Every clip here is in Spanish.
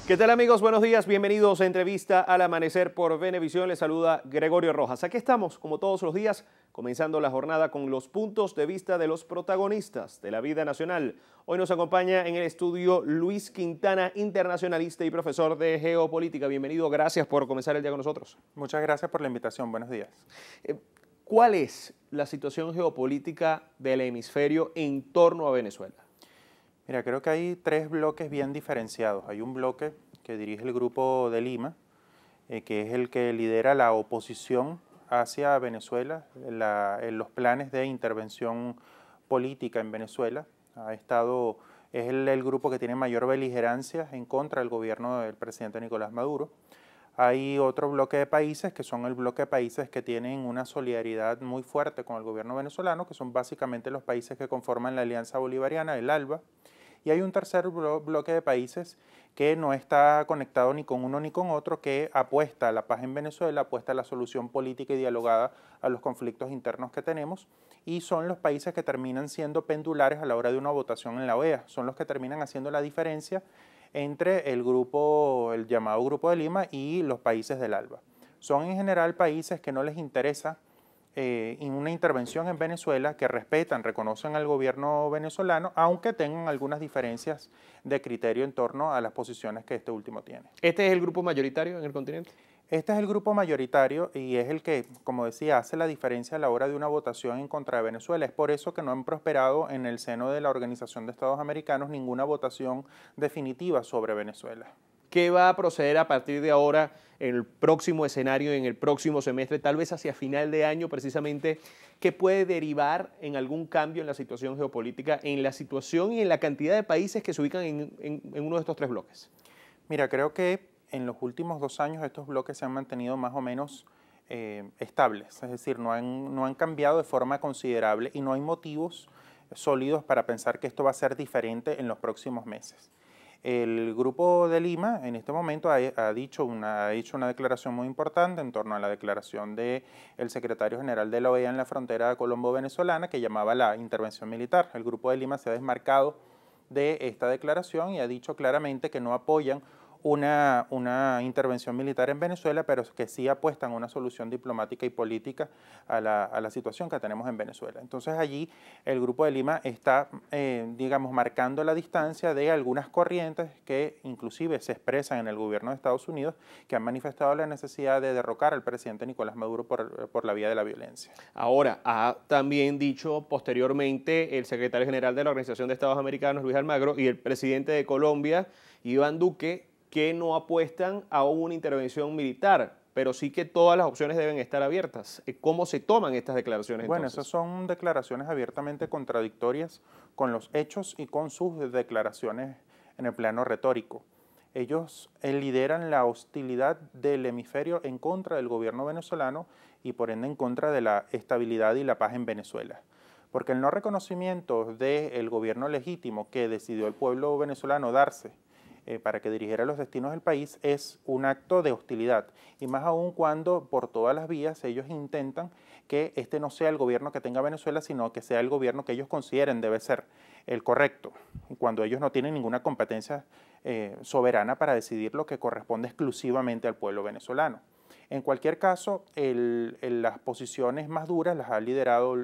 ¿Qué tal, amigos? Buenos días, bienvenidos a Entrevista al Amanecer por Venevisión. Les saluda Gregorio Rojas. Aquí estamos, como todos los días, comenzando la jornada con los puntos de vista de los protagonistas de la vida nacional. Hoy nos acompaña en el estudio Luis Quintana, internacionalista y profesor de geopolítica. Bienvenido, gracias por comenzar el día con nosotros. Muchas gracias por la invitación, buenos días. ¿Cuál es la situación geopolítica del hemisferio en torno a Venezuela? Mira, creo que hay tres bloques bien diferenciados. Hay un bloque que dirige el Grupo de Lima, que es el que lidera la oposición hacia Venezuela, en los planes de intervención política en Venezuela. Es el grupo que tiene mayor beligerancia en contra del gobierno del presidente Nicolás Maduro. Hay otro bloque de países que son el bloque de países que tienen una solidaridad muy fuerte con el gobierno venezolano, que son básicamente los países que conforman la Alianza Bolivariana, el ALBA. Y hay un tercer bloque de países que no está conectado ni con uno ni con otro, que apuesta a la paz en Venezuela, apuesta a la solución política y dialogada a los conflictos internos que tenemos, y son los países que terminan siendo pendulares a la hora de una votación en la OEA, son los que terminan haciendo la diferencia entre el llamado Grupo de Lima y los países del ALBA. Son en general países que no les interesa una intervención en Venezuela, que respetan, reconocen al gobierno venezolano, aunque tengan algunas diferencias de criterio en torno a las posiciones que este último tiene. ¿Este es el grupo mayoritario en el continente? Este es el grupo mayoritario y es el que, como decía, hace la diferencia a la hora de una votación en contra de Venezuela. Es por eso que no han prosperado en el seno de la Organización de Estados Americanos ninguna votación definitiva sobre Venezuela. ¿Qué va a proceder a partir de ahora en el próximo escenario, en el próximo semestre, tal vez hacia final de año precisamente? ¿Qué puede derivar en algún cambio en la situación geopolítica, en la situación y en la cantidad de países que se ubican en uno de estos tres bloques? Mira, creo que en los últimos 2 años estos bloques se han mantenido más o menos estables, es decir, no han cambiado de forma considerable y no hay motivos sólidos para pensar que esto va a ser diferente en los próximos meses. El Grupo de Lima en este momento ha hecho una declaración muy importante en torno a la declaración del secretario general de la OEA en la frontera colombo-venezolana, que llamaba la intervención militar. El Grupo de Lima se ha desmarcado de esta declaración y ha dicho claramente que no apoyan una intervención militar en Venezuela, pero que sí apuestan a una solución diplomática y política a la situación que tenemos en Venezuela. Entonces allí el Grupo de Lima está, digamos, marcando la distancia de algunas corrientes que inclusive se expresan en el gobierno de Estados Unidos, que han manifestado la necesidad de derrocar al presidente Nicolás Maduro por la vía de la violencia. Ahora, ha también dicho posteriormente el secretario general de la Organización de Estados Americanos, Luis Almagro, y el presidente de Colombia, Iván Duque, que no apuestan a una intervención militar, pero sí que todas las opciones deben estar abiertas. ¿Cómo se toman estas declaraciones entonces? Bueno, esas son declaraciones abiertamente contradictorias con los hechos y con sus declaraciones en el plano retórico. Ellos lideran la hostilidad del hemisferio en contra del gobierno venezolano y por ende en contra de la estabilidad y la paz en Venezuela. Porque el no reconocimiento del gobierno legítimo que decidió el pueblo venezolano darse para que dirigiera los destinos del país es un acto de hostilidad, y más aún cuando por todas las vías ellos intentan que este no sea el gobierno que tenga Venezuela, sino que sea el gobierno que ellos consideren debe ser el correcto, cuando ellos no tienen ninguna competencia soberana para decidir lo que corresponde exclusivamente al pueblo venezolano. En cualquier caso, las posiciones más duras las ha liderado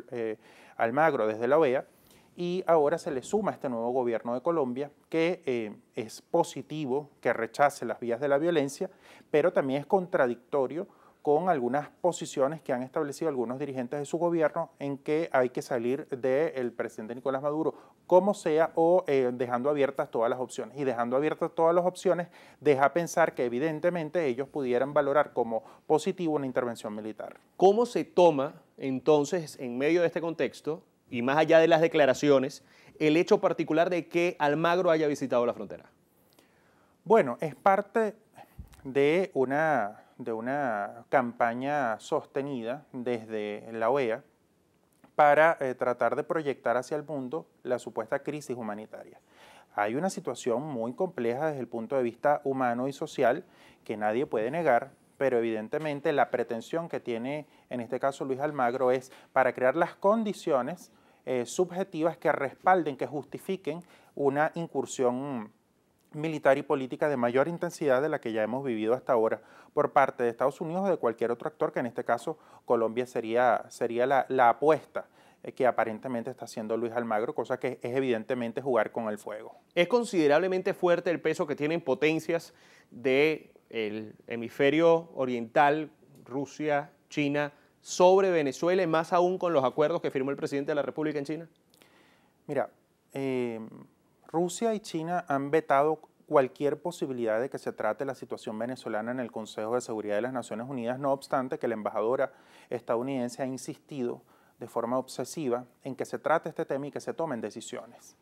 Almagro desde la OEA, y ahora se le suma a este nuevo gobierno de Colombia, que es positivo, que rechace las vías de la violencia, pero también es contradictorio con algunas posiciones que han establecido algunos dirigentes de su gobierno en que hay que salir del presidente Nicolás Maduro, como sea, o dejando abiertas todas las opciones. Y dejando abiertas todas las opciones deja pensar que evidentemente ellos pudieran valorar como positivo una intervención militar. ¿Cómo se toma entonces, en medio de este contexto, y más allá de las declaraciones, el hecho particular de que Almagro haya visitado la frontera? Bueno, es parte de una campaña sostenida desde la OEA para tratar de proyectar hacia el mundo la supuesta crisis humanitaria. Hay una situación muy compleja desde el punto de vista humano y social que nadie puede negar, pero evidentemente la pretensión que tiene en este caso Luis Almagro es para crear las condiciones subjetivas que respalden, que justifiquen una incursión militar y política de mayor intensidad de la que ya hemos vivido hasta ahora por parte de Estados Unidos o de cualquier otro actor, que en este caso Colombia sería la apuesta que aparentemente está haciendo Luis Almagro, cosa que es evidentemente jugar con el fuego. Es considerablemente fuerte el peso que tienen potencias del hemisferio oriental, Rusia, China, sobre Venezuela, y más aún con los acuerdos que firmó el presidente de la República en China. Mira, Rusia y China han vetado cualquier posibilidad de que se trate la situación venezolana en el Consejo de Seguridad de las Naciones Unidas, no obstante que la embajadora estadounidense ha insistido de forma obsesiva en que se trate este tema y que se tomen decisiones.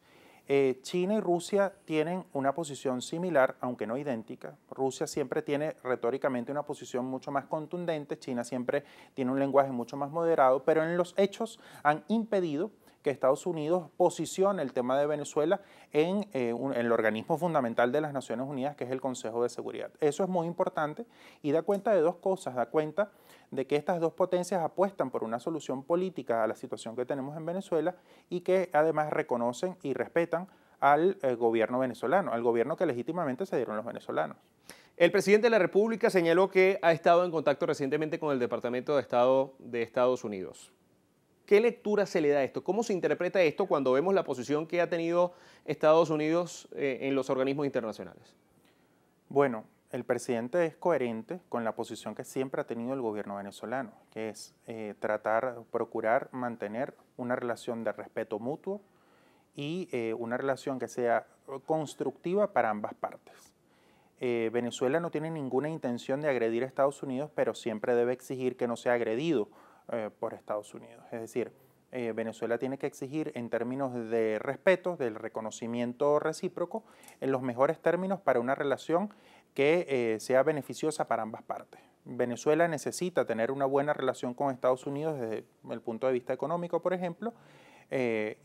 China y Rusia tienen una posición similar, aunque no idéntica. Rusia siempre tiene retóricamente una posición mucho más contundente, China siempre tiene un lenguaje mucho más moderado, pero en los hechos han impedido que Estados Unidos posicione el tema de Venezuela en el organismo fundamental de las Naciones Unidas, que es el Consejo de Seguridad. Eso es muy importante y da cuenta de dos cosas. Da cuenta de que estas dos potencias apuestan por una solución política a la situación que tenemos en Venezuela y que además reconocen y respetan al gobierno venezolano, al gobierno que legítimamente se dieron los venezolanos. El presidente de la República señaló que ha estado en contacto recientemente con el Departamento de Estado de Estados Unidos. ¿Qué lectura se le da a esto? ¿Cómo se interpreta esto cuando vemos la posición que ha tenido Estados Unidos en los organismos internacionales? Bueno, el presidente es coherente con la posición que siempre ha tenido el gobierno venezolano, que es procurar mantener una relación de respeto mutuo y una relación que sea constructiva para ambas partes. Venezuela no tiene ninguna intención de agredir a Estados Unidos, pero siempre debe exigir que no sea agredido por Estados Unidos. Es decir, Venezuela tiene que exigir en términos de respeto, del reconocimiento recíproco, en los mejores términos para una relación que sea beneficiosa para ambas partes. Venezuela necesita tener una buena relación con Estados Unidos desde el punto de vista económico, por ejemplo,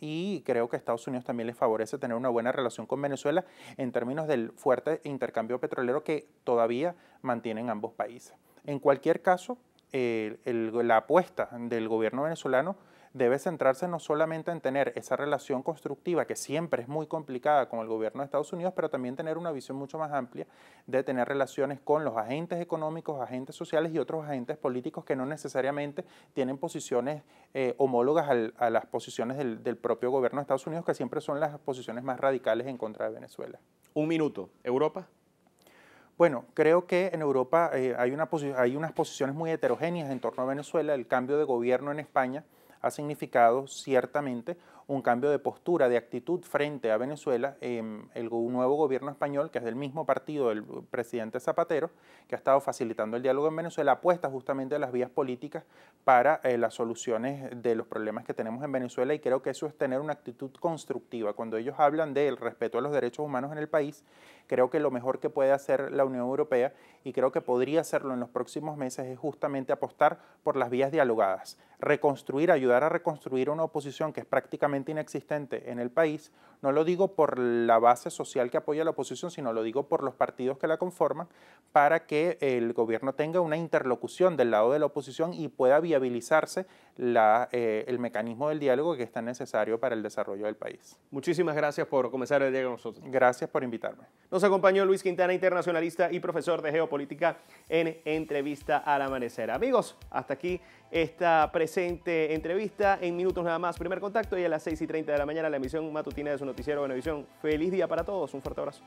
y creo que a Estados Unidos también les favorece tener una buena relación con Venezuela en términos del fuerte intercambio petrolero que todavía mantienen ambos países. En cualquier caso, la apuesta del gobierno venezolano debe centrarse no solamente en tener esa relación constructiva que siempre es muy complicada con el gobierno de Estados Unidos, pero también tener una visión mucho más amplia de tener relaciones con los agentes económicos, agentes sociales y otros agentes políticos que no necesariamente tienen posiciones homólogas a las posiciones del propio gobierno de Estados Unidos, que siempre son las posiciones más radicales en contra de Venezuela. Un minuto. ¿Europa? Bueno, creo que en Europa hay unas posiciones muy heterogéneas en torno a Venezuela. El cambio de gobierno en España ha significado ciertamente un cambio de postura, de actitud frente a Venezuela. El nuevo gobierno español, que es del mismo partido del presidente Zapatero, que ha estado facilitando el diálogo en Venezuela, apuesta justamente a las vías políticas para las soluciones de los problemas que tenemos en Venezuela, y creo que eso es tener una actitud constructiva. Cuando ellos hablan del respeto a los derechos humanos en el país, creo que lo mejor que puede hacer la Unión Europea, y creo que podría hacerlo en los próximos meses, es justamente apostar por las vías dialogadas, ayudar a reconstruir una oposición que es prácticamente inexistente en el país. No lo digo por la base social que apoya a la oposición, sino lo digo por los partidos que la conforman, para que el gobierno tenga una interlocución del lado de la oposición y pueda viabilizarse el mecanismo del diálogo que es tan necesario para el desarrollo del país. Muchísimas gracias por comenzar el día con nosotros. Gracias por invitarme. Nos acompañó Luis Quintana, internacionalista y profesor de geopolítica, en Entrevista al Amanecer. Amigos, hasta aquí esta presente entrevista. En minutos nada más, primer contacto, y a las 6:30 de la mañana la emisión matutina de su noticiero Venevisión. Feliz día para todos, un fuerte abrazo.